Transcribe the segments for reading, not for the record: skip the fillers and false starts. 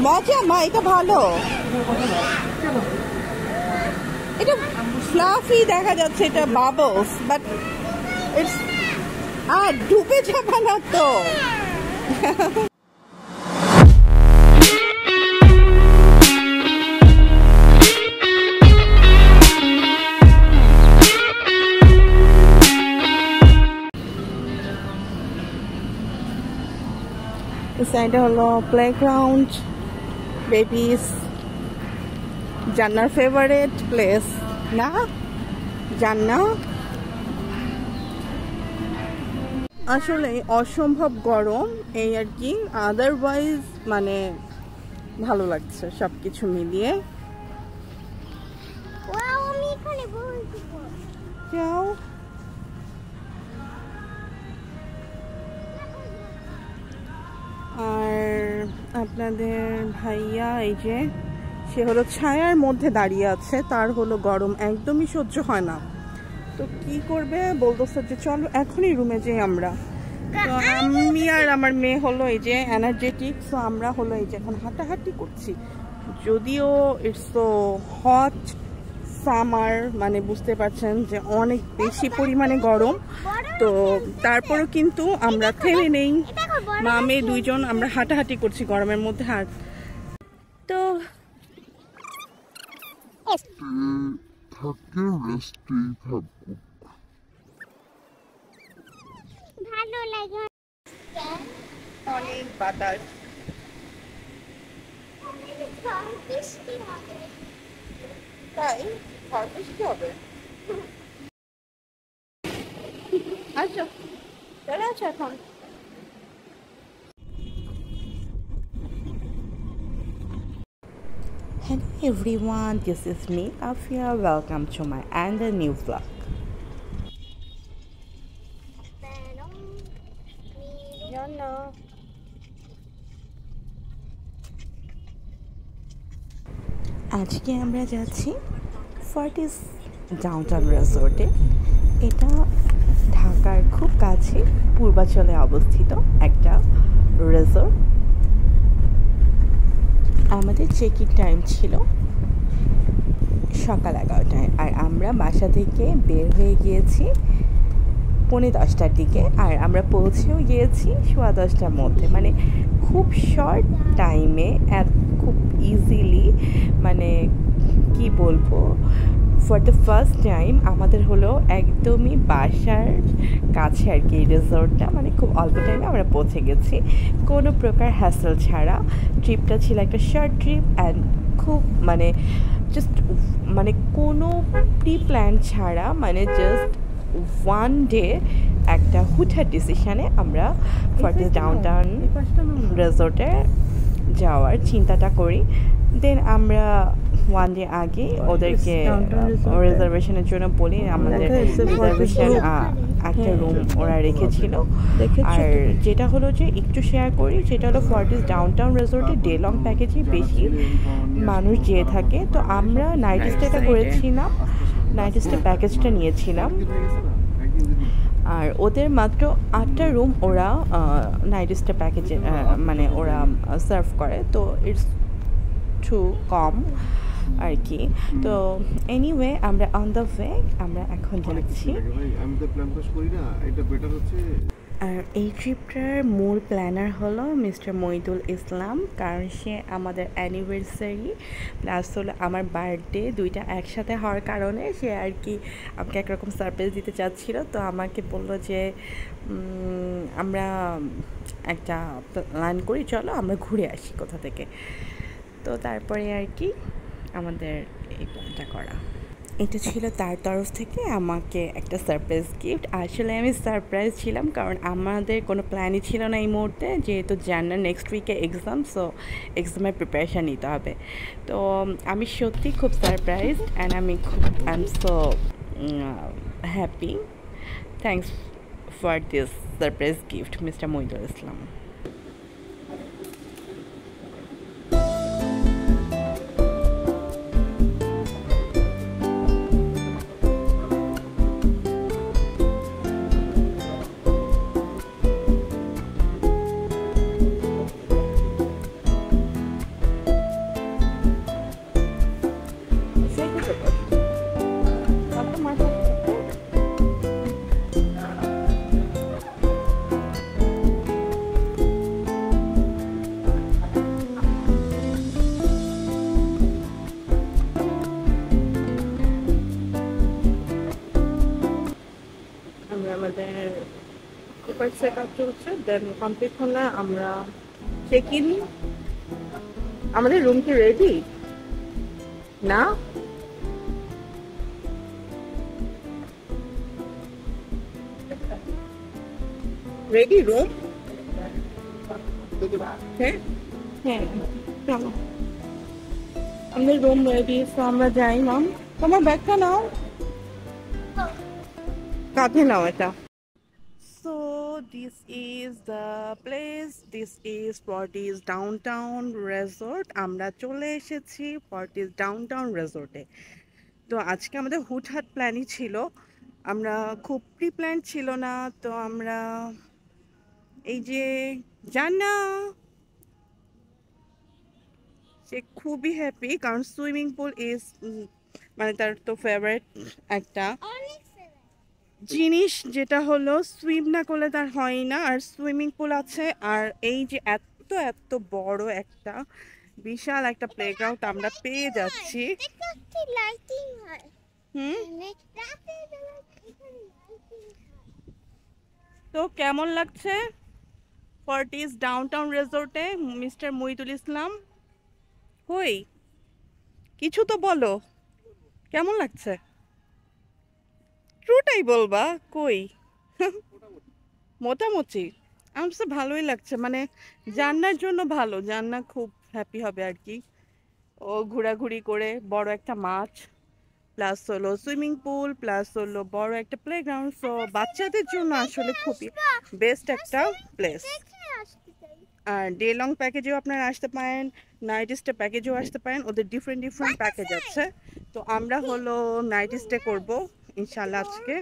মজা মা, এটা ভালো, এটা ফ্লাফি দেখা যাচ্ছে, এটা বাবলস, বাট ইটস আর ডুবে যাবে না তো। সাইডে হলো প্লেগ্রাউন্ড, বেবিস, জান্নার ফেভারিট প্লেস না জান্না। আসলে অসম্ভব গরম এই আর কি, আদারওয়াইজ মানে ভালো লাগছে সব কিছু মিলিয়ে। যাও আর আপনাদের ভাইয়া এই যে সে হলো ছায়ার মধ্যে দাঁড়িয়ে আছে, তার হলো গরম একদমই সহ্য হয় না, তো কি করবে বলতেছে যে চলো এখনই রুমে যাই আমরা। তো আমি আর আমার মেয়ে হলো এই যে এনার্জেটিক, সো আমরা হলো এই যে এখন হাঁটাহাঁটি করছি, যদিও ইটস তো হট সামার, মানে বুঝতে পারছেন যে অনেক বেশি পরিমাণে গরম, তো তারপরও কিন্তু আমরা থেমে নেই, মা মেয়ে দুইজন আমরা হাঁটাহাঁটি করছি গরমের মধ্যে। হাঁট তো অনেক বাতাস, তাই ঝড় বৃষ্টি হবে। আচ্ছা চলে আসো এখন। Hello everyone, this is me Afia. Welcome to my and a new vlog. আজকে আমরা যাচ্ছি ফর্টিস ডাউনটাউন রিসোর্টে। এটা ঢাকার খুব কাছে পূর্বাচলে অবস্থিত একটা রিসোর্ট। আমাদের চেক ইন টাইম ছিল সকাল 11টায়, আর আমরা বাসা থেকে বের হয়ে গিয়েছি 10:45টার দিকে, আর আমরা পৌঁছেও গিয়েছি 10:15টার মধ্যে, মানে খুব শর্ট টাইমে খুব ইজিলি, মানে কি বলবো, ফর দ্য ফার্স্ট টাইম আমাদের হলো একদমই বাসার কাছে আর কি রিসোর্টটা, মানে খুব অল্প টাইমে আমরা পৌঁছে গেছি কোনো প্রকার হ্যাসেল ছাড়া। ট্রিপটা ছিল একটা শর্ট ট্রিপ অ্যান্ড খুব মানে জাস্ট মানে কোনো প্রি প্ল্যান ছাড়া, মানে জাস্ট ওয়ান ডে একটা হুটহাট ডিসিশানে আমরা ফর্টিস ডাউনটাউন রিসোর্টে যাওয়ার চিন্তাটা করি। দেন আমরা ওয়ান ডে আগে ওদেরকে রিজার্ভেশনের জন্য বলি, আমাদের রিজার্ভেশন একটা রুম ওরা রেখেছিল। আর যেটা হলো যে একটু শেয়ার করি, যেটা হলো ফর্টিস ডাউনটাউন রিসোর্টে ডে লং প্যাকেজে বেশি মানুষ যেয়ে থাকে, তো আমরা নাইট স্টেটা করেছিলাম, নাইট স্টে প্যাকেজটা নিয়েছিলাম। আর ওদের মাত্র 8টা রুম ওরা নাইট স্টে প্যাকেজে মানে ওরা সার্ভ করে, তো ইটস টু কম আর কি। তো এনিওয়ে আমরা অন দ্য ওয়ে আমরা এখন যাচ্ছি। আর এই ট্রিপটার মূল প্ল্যানার হলো মিস্টার মইদুল ইসলাম, কারণ সে আমাদের অ্যানিভার্সারি প্লাস হলো আমার বার্থডে দুইটা একসাথে হওয়ার কারণে সে আর কি আমাকে একরকম সারপ্রাইজ দিতে চাচ্ছিল। তো আমাকে বললো যে আমরা একটা প্ল্যান করি, চলো আমরা ঘুরে আসি কোথা থেকে। তো তারপরে আর কি আমাদের এই প্ল্যানটা করা। এটা ছিল তার তরফ থেকে আমাকে একটা সারপ্রাইজ গিফট। আসলে আমি সারপ্রাইজ ছিলাম কারণ আমাদের কোনো প্ল্যানই ছিল না এই মুহূর্তে, যেহেতু জানার নেক্সট উইকে এক্সাম, সো এক্সামের প্রিপারেশান নিতে হবে। তো আমি সত্যি খুব surprised and I am so happy. Thanks for this surprise gift mister Moidul Islam. Paper set up চলছে, দেন কমপ্লিট হলে আমরা চেক ইন। আমাদের রুম কি রেডি না? Ready room? হ্যাঁ হ্যাঁ, চলো আমাদের রুম রেডি। তো আমরা যাই। মাম, তোমার ব্যাগটা নাও, কাঁধে নাও এটা। So this is the place. This is Fortis Downtown Resort. আমরা চলে এসেছি Fortis Downtown Resort এ। তো আজকে আমাদের হুটহাট প্ল্যানই ছিল, আমরা খুব প্রি প্ল্যান ছিল না। তো আমরা এই যে জান্না, সে খুবই হ্যাপি কারণ সুইমিং পুল ইজ মানে তার তো ফেভারিট একটা জিনিস, যেটা হলো সুইম না করলে তার হয় না। আর সুইমিং পুল আছে, আর এই যে এত এত বড় একটা বিশাল একটা প্লেগ্রাউন্ড আমরা পেয়ে যাচ্ছি। তো কেমন লাগছে ফর্টিস ডাউনটাউন রিসোর্টে? মিস্টার মহিদুল ইসলাম, কই কিছু তো বলো, কেমন লাগছে? ট্রুটাই বলবা, কই মোটামুটি? আমার তো ভালোই লাগছে, মানে জান্নার জন্য ভালো, জান্না খুব হ্যাপি হবে আর কি। ও ঘোরাঘুরি করে বড় একটা মাছ, প্লাস হলো সুইমিং পুল, প্লাস হলো বড় একটা প্লেগ্রাউন্ড। সো বাচ্চাদের জন্য আসলে খুবই বেস্ট একটা প্লেস। আর ডে লং প্যাকেজেও আপনারা আসতে পারেন, নাইট স্টে প্যাকেজেও আসতে পারেন, ওদের ডিফারেন্ট ডিফারেন্ট প্যাকেজ আছে। তো আমরা হলো নাইট স্টে করবো ইনশাল্লাহ। আজকে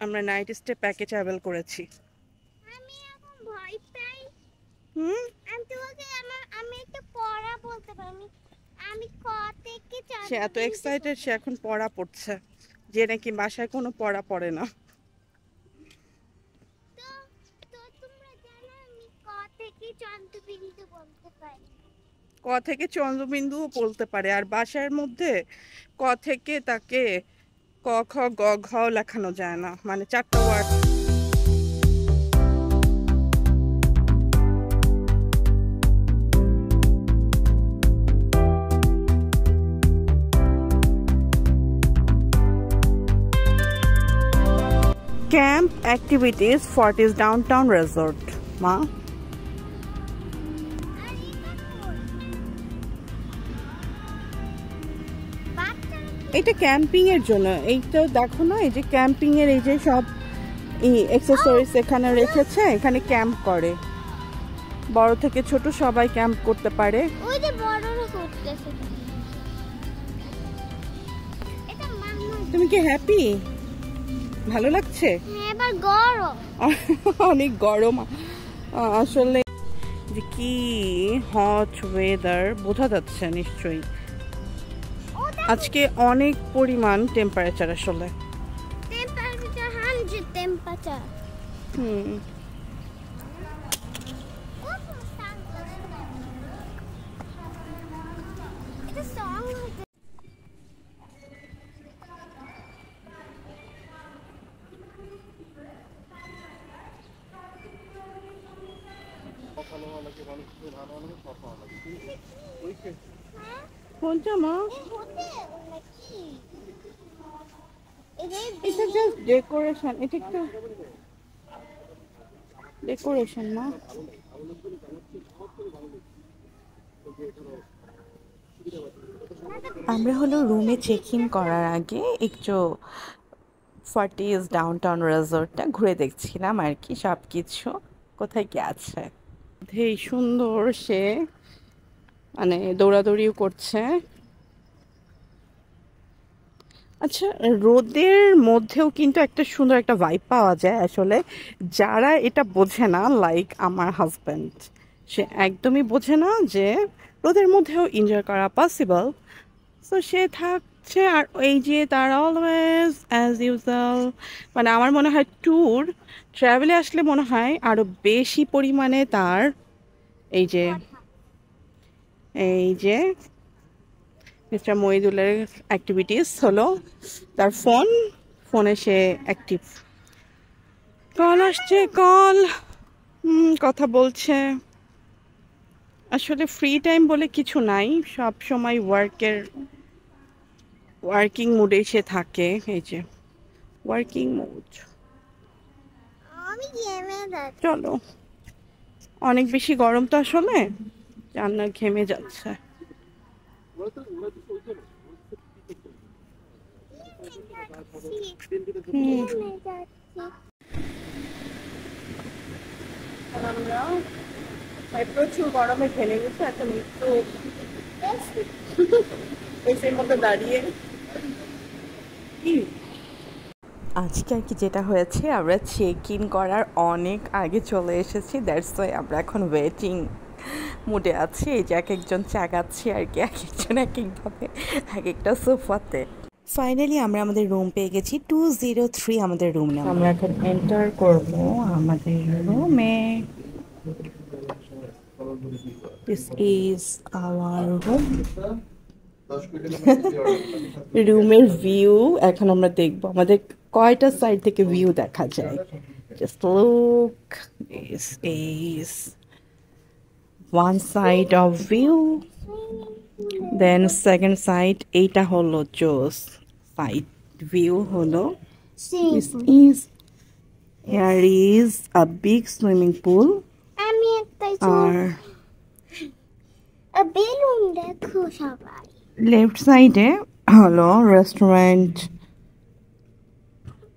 আমরা নাইট স্টে প্যাকেজ অ্যাভেল করেছি। সে এত এক্সাইটেড, সে এখন পড়া পড়ছে, যে নাকি বাসায় কোনো পড়া পড়ে না। ক থেকে চন্দ্রবিন্দুও বলতে পারে, আর বাসার মধ্যে ক থেকে তাকে ক খ গ ঘ লেখানো যায় না, মানে 4টা word. Camp activities Fortis Downtown Resort. মা, এটা ক্যাম্পিং এর জন্য। এইটা দেখো না, এই যে ক্যাম্পিং এর এই যে সব এক্সেসরিজ এখানে রেখেছে, এখানে ক্যাম্প করে, বড় থেকে ছোট সবাই ক্যাম্প করতে পারে। ওই যে বড়রা করতেছে। এটা তুমি কি হ্যাপি? ভালো লাগছে? এবার গরম, অনেক গরম আসলে। যে কি হট ওয়েদার বোঝা যাচ্ছে নিশ্চয়ই। আজকে অনেক পরিমাণ টেম্পারেচার, আসলে টেম্পারেচার 100 টেম্পারেচার। কোনটা মা? এটা জাস্ট ডেকোরেশন, এটা একটা ডেকোরেশন মা। আমরা হলো রুমে চেক ইন করার আগে একটু ফর্টিস ডাউনটাউন রিসোর্টটা ঘুরে দেখছিলাম আর কি, সব কিছু কোথায় কি আছে। এই সুন্দর, সে মানে দৌড়াদৌড়িও করছে। আচ্ছা, রোদের মধ্যেও কিন্তু একটা সুন্দর একটা ভাইব পাওয়া যায় আসলে। যারা এটা বোঝে না, লাইক আমার হাজব্যান্ড, সে একদমই বোঝে না যে রোদের মধ্যেও এনজয় করা পসিবল। সো সে থাকছে, আর এই যে তারা অলওয়েজ অ্যাজ ইউজুয়াল, মানে আমার মনে হয় ট্যুর ট্রাভেলে আসলে মনে হয় আরও বেশি পরিমাণে তার এই যে মিস্টার মহিদুলের অ্যাক্টিভিটিস হলো, তার ফোনে সে অ্যাক্টিভ। কল আসছে, কল কথা বলছে। আসলে ফ্রি টাইম বলে কিছু নাই, সব সময় ওয়ার্কিং মুডে সে থাকে। এই যে ওয়ার্কিং মুড। চলো, অনেক বেশি গরম তো আসলে, রান্না ঘেমে যাচ্ছে। প্রচুর গরমে ঘেমে গেছে, একটা মৃত্যু এসের মধ্যে দাঁড়িয়ে। আজকে আর কি যেটা হয়েছে, আমরা চেক ইন করার অনেক আগে চলে এসেছি, দ্যাটস ওয়াই আমরা এখন ওয়েটিং মুডে আছি। এই যে এক একজন চাগাচ্ছি আর কি, এক একজন এক একভাবে এক একটা সোফাতে। ফাইনালি আমরা আমাদের রুম পেয়ে গেছি, 203 আমাদের রুম নাম্বার। আমরা এখন এন্টার করব আমাদের রুমে। This is our room. রুমের ভিউ এখন আমরা দেখবো আমাদের কয়টা সাইড থেকে ভিউ দেখা যায়। Just look, this is one side of view, then second side এইটা হলো জোস সাইড ভিউ হলো। This is, here is a big swimming pool. আমি একটা আর বেলুন দেখো সবাই। লেফট সাইডে হলো রেস্টুরেন্ট।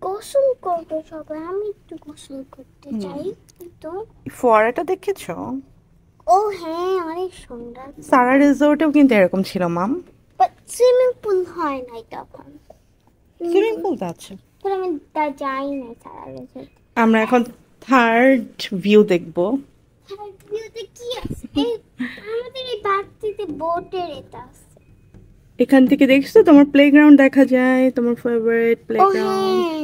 গোসল করবে সবাই, আমি একটু গোসল করতে চাই। তো ফোয়ারাটা দেখেছো? ও হ্যাঁ, অনেক সুন্দর। সারা রিসোর্টেও কিন্তু এরকম ছিল মাম। বাট সুইমিং পুল হয় নাই তখন। সুইমিং পুল তো আছে। তো আমি যাই না সারা রেসর্ট। আমরা এখন থার্ড ভিউ দেখবো। থার্ড ভিউতে কি আছে? এই আমাদের এই বাড়িতে বোটের এটা আছে। এখান থেকে দেখছো তোমার প্লেগ্রাউন্ড দেখা যায়, তোমার ফেভারিট প্লেগ্রাউন্ড।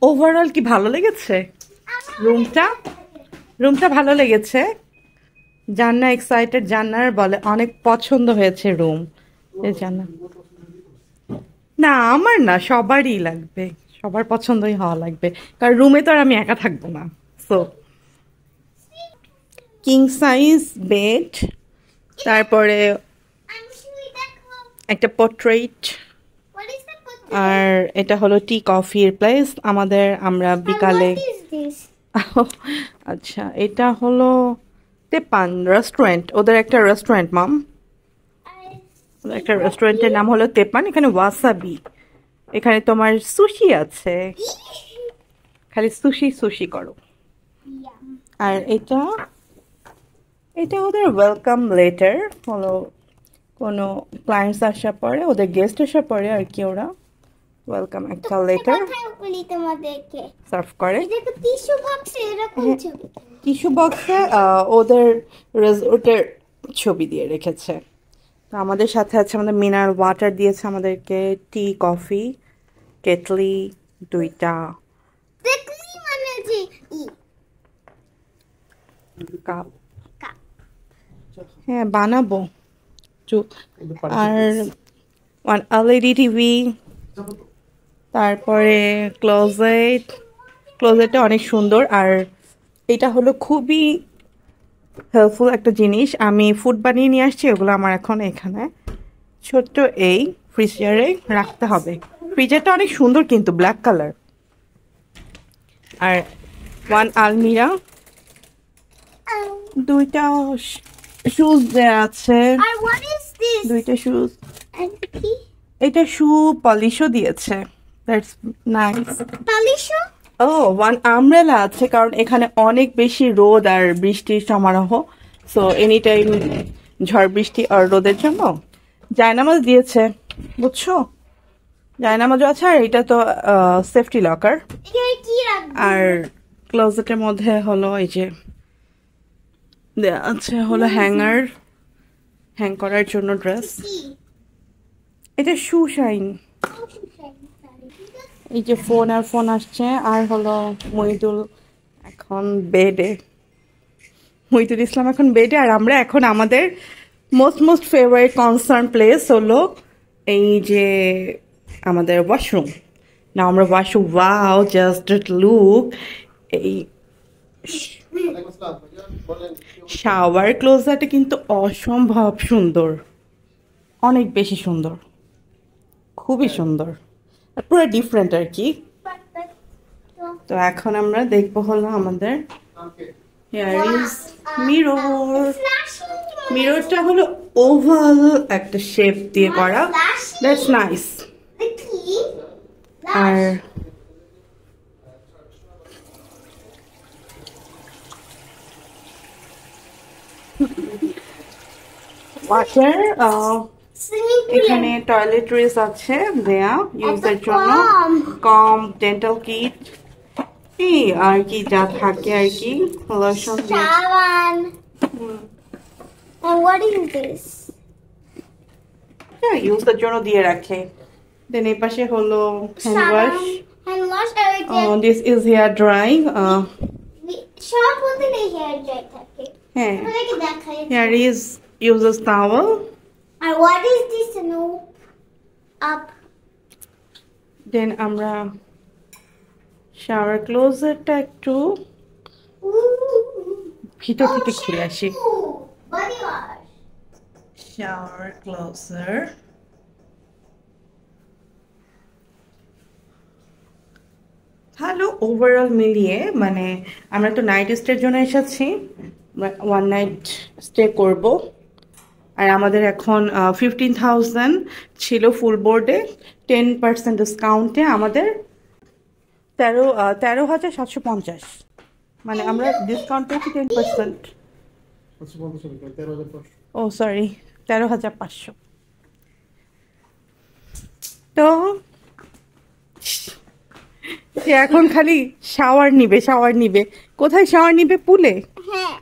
ওভারঅল কি ভালো লেগেছে রুমটা? রুমটা ভালো লেগেছে। জান্না এক্সাইটেড, জান্নার বলে অনেক পছন্দ হয়েছে রুম। জান্না না, আমার না, সবারই লাগবে, সবার পছন্দই হওয়া লাগবে, কারণ রুমে তো আর আমি একা থাকবো না। সো কিং সাইজ বেড, তারপরে একটা পোর্ট্রেট, আর এটা হলো টি কফির প্লেস আমাদের। আমরা বিকালে আচ্ছা, এটা হলো তেপান রেস্টুরেন্ট, ওদের একটা রেস্টুরেন্ট মাম, একটা রেস্টুরেন্টের নাম হলো তেপান। এখানে ওয়াসাবি, এখানে তোমার সুশি আছে, খালি সুশি সুশি করো। আর এটা ওদের ওয়েলকাম লেটার হলো, কোনো ক্লায়েন্টস আসার পরে, ওদের গেস্ট আসার পরে আর কি, ওরা ওয়েলকাম একটা লেটার সার্ভ করে। টিস্যু বক্সে ওদের রিসোর্টের ছবি দিয়ে রেখেছে। তো আমাদের সাথে আছে, আমাদের মিনারেল ওয়াটার দিয়েছে আমাদেরকে, টি কফি, কেটলি দুইটা, কাপ। হ্যাঁ বানাবো। আর ওয়ান এলইডি টিভি, তারপরে ক্লোজেটটা অনেক সুন্দর। আর এটা হলো খুবই হেল্পফুল একটা জিনিস, আমি ফুড বানিয়ে নিয়ে আসছি, ওগুলো আমার এখন এখানে ছোট্ট এই ফ্রিজারে রাখতে হবে। ফ্রিজারটা অনেক সুন্দর কিন্তু, ব্ল্যাক কালার। আর ওয়ান আলমিরা, দুইটা শুজ দেয়া আছে, দুইটা শুজ। এটা শু পলিশও দিয়েছে, দ্যাটস নাইস। পলিশও, ও ওয়ান আমব্রেলা আছে, কারণ এখানে অনেক বেশি রোদ আর বৃষ্টির সমারোহ, সো এনি টাইম ঝড় বৃষ্টি আর রোদের জন্য জায়নামাজ দিয়েছে, বুঝছো? জায়নামাজও আছে। আর এটা তো সেফটি লকার। আর ক্লোজেটের মধ্যে হলো এই যে দেয়া আছে হলো হ্যাঙ্গার, হ্যাং করার জন্য ড্রেস। এটা শু শাইন। এই যে ফোন আসছে। আর হলো মহিদুল এখন বেডে, মহিদুল ইসলাম এখন বেডে। আর আমরা এখন আমাদের মোস্ট ফেভারিট কনসার্ন প্লেস হলো এই যে আমাদের ওয়াশরুম। না আমরা ওয়াশরুম, ওয়াও জাস্ট লুক। এই শাওয়ার ক্লোজেটটা কিন্তু অসম্ভব সুন্দর, অনেক বেশি সুন্দর, খুবই সুন্দর, আর পুরো ডিফারেন্ট আর কি। তো এখন আমরা দেখবো হলো আমাদের হিয়ার ইজ মিরর। মিররটা হলো ওভাল একটা শেপ দিয়ে করা, দ্যাটস নাইস। আর ওয়াটার, এখানে টয়লেট্রিজ আছে দেয়া ইউজের জন্য, কম ডেন্টাল কিট, এই আর কি যা থাকে আর কি, lotion. And what is this? ইউজের জন্য দিয়ে রাখে। দেন এই পাশে হলো hand wash. Hand wash everything. This is here drawing. সব বলতে নেই হেয়ার ড্রাই থাকে। হ্যাঁ, আপনাকে দেখাই। Here is uses towel. And what is this? No. Up. দেন আমরা শাওয়ার ক্লোজেটটা একটু ভিতর থেকে খুলে আসি। Body wash. শাওয়ার ক্লোজার, ভালো ওভারঅল মিলিয়ে। মানে আমরা তো নাইট স্টের জন্য এসেছি, ওয়ান নাইট স্টে করব। আর আমাদের এখন 15,000 ছিল ফুল বোর্ডে, 10% ডিসকাউন্টে আমাদের 13,750। মানে আমরা ডিসকাউন্ট পেয়েছি 10%। ও সরি, 13,500। তো সে এখন খালি শাওয়ার নিবে, শাওয়ার নিবে। কোথায় শাওয়ার নিবে? পুলে। হ্যাঁ।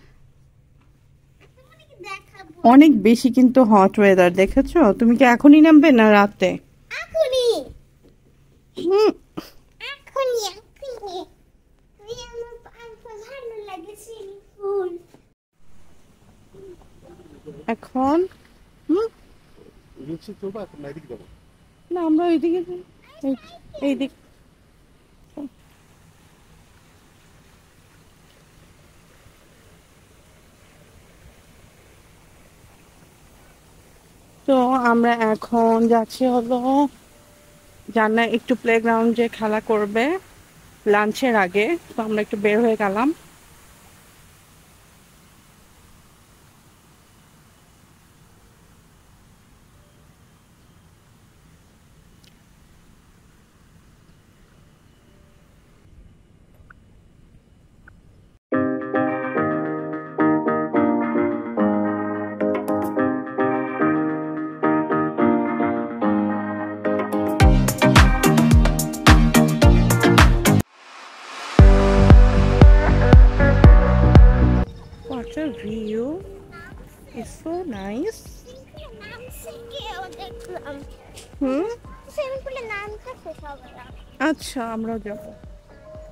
দেখাবো। অনেক বেশি কিন্তু হট ওয়েদার, দেখেছো? তুমি কি এখনই নামবে না রাতে? এখনই। হুম, এখনই। আমার ভালো লাগছে ফুল। এখন না আমরা ওইদিকে এইদিকে। তো আমরা এখন যাচ্ছি হলো জান্নাত একটু প্লেগ্রাউন্ডে খেলা করবে লাঞ্চের আগে, তো আমরা একটু বের হয়ে গেলাম। What a view! It's so nice. Hmm, swimming পুলে নাম থাকে সবার। আচ্ছা আমরাও যাবো।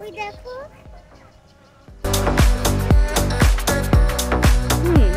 ওই দেখো। হুম,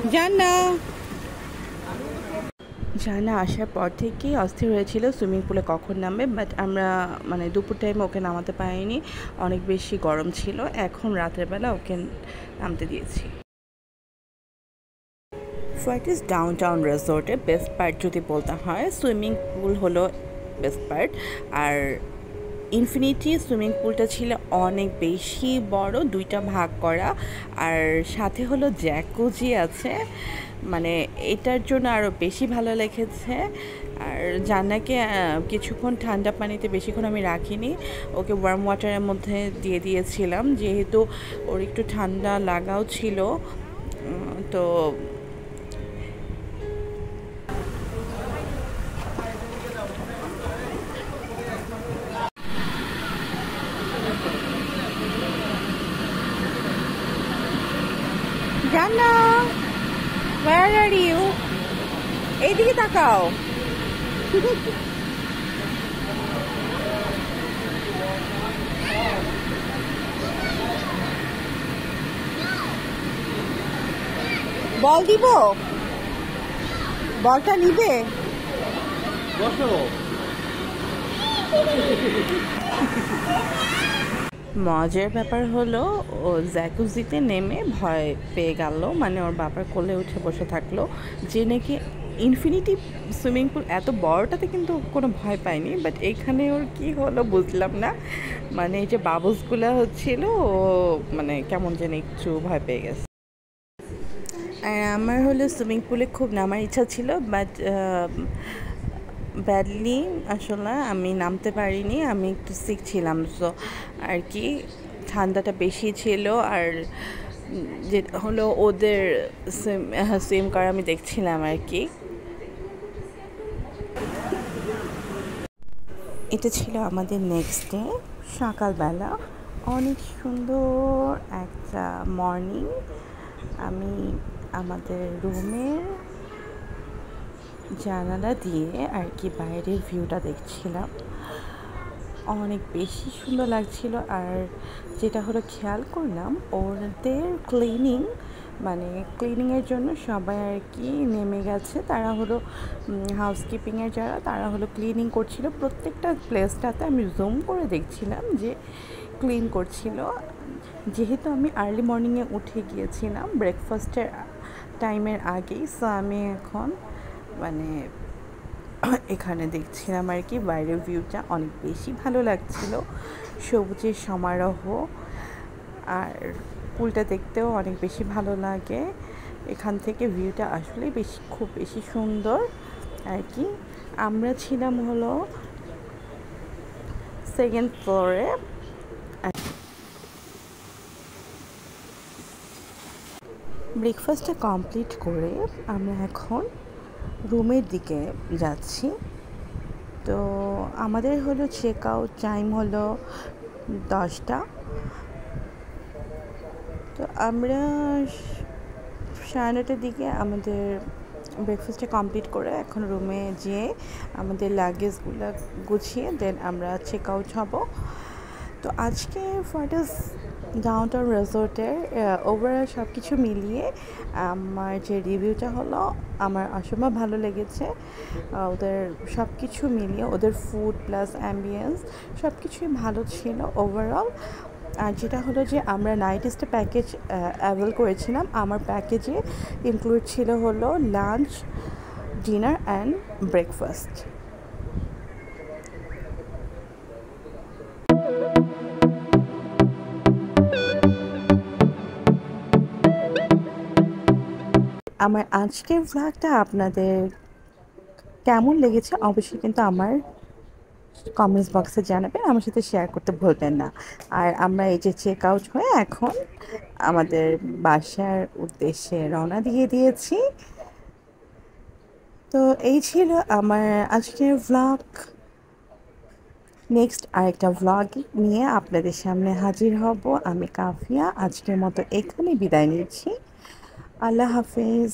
জানা জানা আসার পর থেকেই অস্থির হয়েছিল সুইমিং পুলে কখন নামবে, বাট আমরা মানে দুপুর টাইমে ওকে নামাতে পারিনি, অনেক বেশি গরম ছিল। এখন রাতের বেলা ওকে নামতে দিয়েছি। ফর্টিস ডাউনটাউন রিসোর্টে বেস্ট পার্ট যদি বলতে হয়, সুইমিং পুল হলো বেস্ট পার্ট। আর ইনফিনিটি সুইমিং পুলটা ছিল অনেক বেশি বড়, দুইটা ভাগ করা, আর সাথে হলো জ্যাকুজি আছে, মানে এটার জন্য আরও বেশি ভালো লেগেছে। আর জান্নাকে কিছুক্ষণ ঠান্ডা পানিতে বেশিক্ষণ আমি রাখিনি, ওকে ওয়ার্ম ওয়াটারের মধ্যে দিয়ে দিয়েছিলাম, যেহেতু ওর একটু ঠান্ডা লাগাও ছিল। তো জান্না, where are you? এইদিকে তাকাও। বল দিব, বলটা নিবে। মজার ব্যাপার হলো ও জ্যাকুজিতে নেমে ভয় পেয়ে গেল, মানে ওর বাবার কোলে উঠে বসে থাকলো, যে নাকি ইনফিনিটি সুইমিং পুল এত বড়টাতে কিন্তু কোনো ভয় পায়নি, বাট এখানে ওর কি হলো বুঝলাম না, মানে এই যে বাবলসগুলো হচ্ছিল ও মানে কেমন যেন একটু ভয় পেয়ে গেছে। আর আমার হলো সুইমিং পুলে খুব নামার ইচ্ছা ছিল, বাট ব্যাডলি আসলে আমি নামতে পারিনি, আমি একটু সিক ছিলাম, সো আর কি ঠান্ডাটা বেশি ছিল। আর যে হলো ওদের সুইম করা আমি দেখছিলাম আর কি। এটা ছিল আমাদের নেক্সট ডে সকালবেলা, অনেক সুন্দর একটা মর্নিং। আমি আমাদের রুমের জানালা দিয়ে আর কি বাইরের ভিউটা দেখছিলাম, অনেক বেশি সুন্দর লাগছিল। আর যেটা হলো খেয়াল করলাম, ওদের ক্লিনিং মানে ক্লিনিংয়ের জন্য সবাই আর কি নেমে গেছে, তারা হলো হাউসকিপিংয়ের যারা, তারা হলো ক্লিনিং করছিল প্রত্যেকটা প্লেসটাতে। আমি জুম করে দেখছিলাম যে ক্লিন করছিল, যেহেতু আমি আর্লি মর্নিংয়ে উঠে গিয়েছিলাম ব্রেকফাস্টের টাইমের আগেই, সো আমি এখন মানে এখানে দেখছিলাম আর কি বাইরের ভিউটা, অনেক বেশি ভালো লাগছিল, সবুজের সমারোহ। আর পুলটা দেখতেও অনেক বেশি ভালো লাগে, এখান থেকে ভিউটা আসলে খুব বেশি সুন্দর আর কি। আমরা ছিলাম হলো সেকেন্ড ফ্লোরে। ব্রেকফাস্টটা কমপ্লিট করে আমরা এখন রুমের দিকে যাচ্ছি। তো আমাদের হলো চেক আউট টাইম হলো 10টা, তো আমরা 9:30টার দিকে আমাদের ব্রেকফাস্টটা কমপ্লিট করে এখন রুমে যেয়ে আমাদের লাগেজগুলো গুছিয়ে দেন আমরা চেক আউট হব। তো আজকে ফর্টিস ডাউনটাউন রিসোর্টের ওভারঅল সব কিছু মিলিয়ে আমার যে রিভিউটা হলো, আমার অসম্ভব ভালো লেগেছে। ওদের সব কিছু মিলিয়ে ওদের ফুড প্লাস অ্যাম্বিয়েন্স সব কিছুই ভালো ছিল ওভারঅল। আর যেটা হলো যে আমরা নাইট স্টে প্যাকেজ অ্যাভেল করেছিলাম, আমার প্যাকেজে ইনক্লুড ছিল হলো লাঞ্চ, ডিনার অ্যান্ড ব্রেকফাস্ট। আমার আজকের ভ্লগটা আপনাদের কেমন লেগেছে অবশ্যই কিন্তু আমার কমেন্টস বক্সে জানাবেন, আমার সাথে শেয়ার করতে ভুলবেন না। আর আমরা এই যে চেক আউট হয়ে এখন আমাদের বাসার উদ্দেশ্যে রওনা দিয়ে দিয়েছি। তো এই ছিল আমার আজকের ভ্লগ। নেক্সট আরেকটা ভ্লগ নিয়ে আপনাদের সামনে হাজির হব আমি, কাফিয়া। আজকের মতো এখানে বিদায় নিচ্ছি, আল্লাহ হাফেজ।